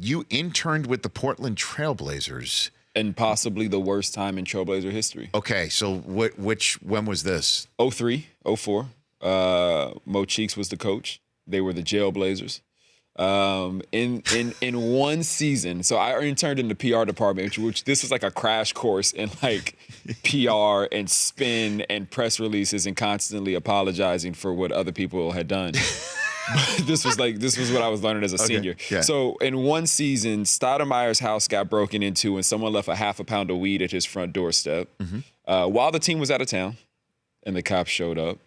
you interned with the Portland Trailblazers. And possibly the worst time in Trailblazer history. Okay, so when was this? 03, 04. Mo Cheeks was the coach. They were the Jailblazers. In one season, so I interned in the PR department, which this was like a crash course in like PR and spin and press releases and constantly apologizing for what other people had done. This was what I was learning as a senior. Yeah. So in one season, Stoudemire's house got broken into and someone left a half a pound of weed at his front doorstep while the team was out of town and the cops showed up.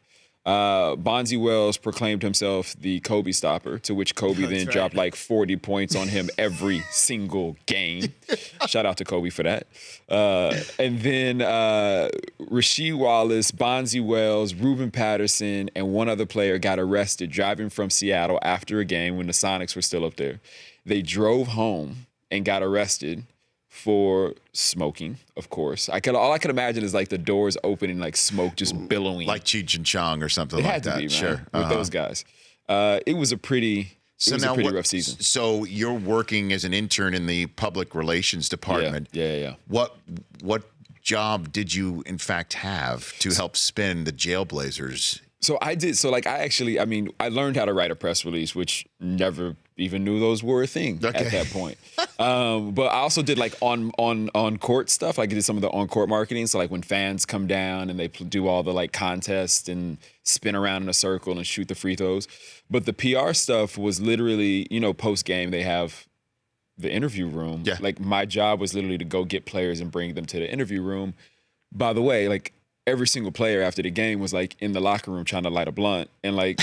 Bonzi Wells proclaimed himself the Kobe stopper, to which Kobe then dropped like 40 points on him every single game. Shout out to Kobe for that. And then Rasheed Wallace, Bonzi Wells, Ruben Patterson, and one other player got arrested driving from Seattle after a game when the Sonics were still up there. They drove home and got arrested for smoking, of course. All I could imagine is like the doors opening, like smoke just billowing. Like Cheech and Chong or something like that. It had to be, man, sure. with those guys. It was a pretty rough season. So you're working as an intern in the public relations department. Yeah. What job did you, in fact, have to help spin the Jailblazers? So I did. So like I learned how to write a press release, which never even knew those were a thing at that point. But I also did like on court stuff. Like I did some of the on court marketing. So like when fans come down and they do all the like contests and spin around in a circle and shoot the free throws. But the PR stuff was literally, post game they have the interview room. Yeah. Like my job was literally to go get players and bring them to the interview room. By the way, like every single player after the game was like in the locker room trying to light a blunt and like.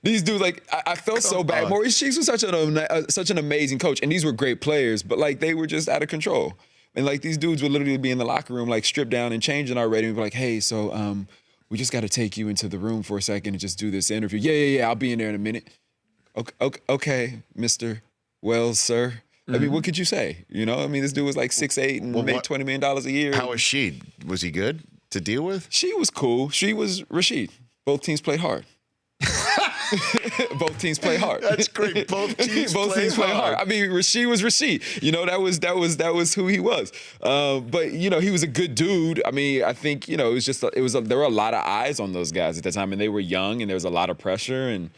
These dudes, like, I felt so bad. Maurice Cheeks was such an amazing coach, and these were great players, but, like, they were just out of control. And, like, these dudes would literally be in the locker room, like, stripped down and changing already, and be like, hey, so we just got to take you into the room for a second and just do this interview. Yeah, I'll be in there in a minute. Okay, Mr. Wells, sir. I mean, what could you say? This dude was, like, 6'8" and made $20 million a year. How was she? Was he good to deal with? She was cool. She was Rasheed. Both teams played hard. Both teams play hard. That's great. Both teams play hard. I mean, Rasheed was Rasheed. That was who he was. But he was a good dude. I mean, I think there were a lot of eyes on those guys at that time, and they were young, and there was a lot of pressure, and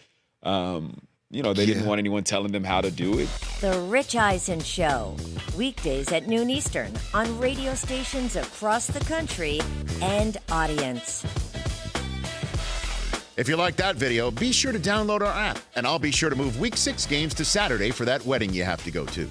they didn't want anyone telling them how to do it. The Rich Eisen Show, weekdays at noon Eastern on radio stations across the country and audience. If you like that video, be sure to download our app, and I'll be sure to move Week 6 games to Saturday for that wedding you have to go to.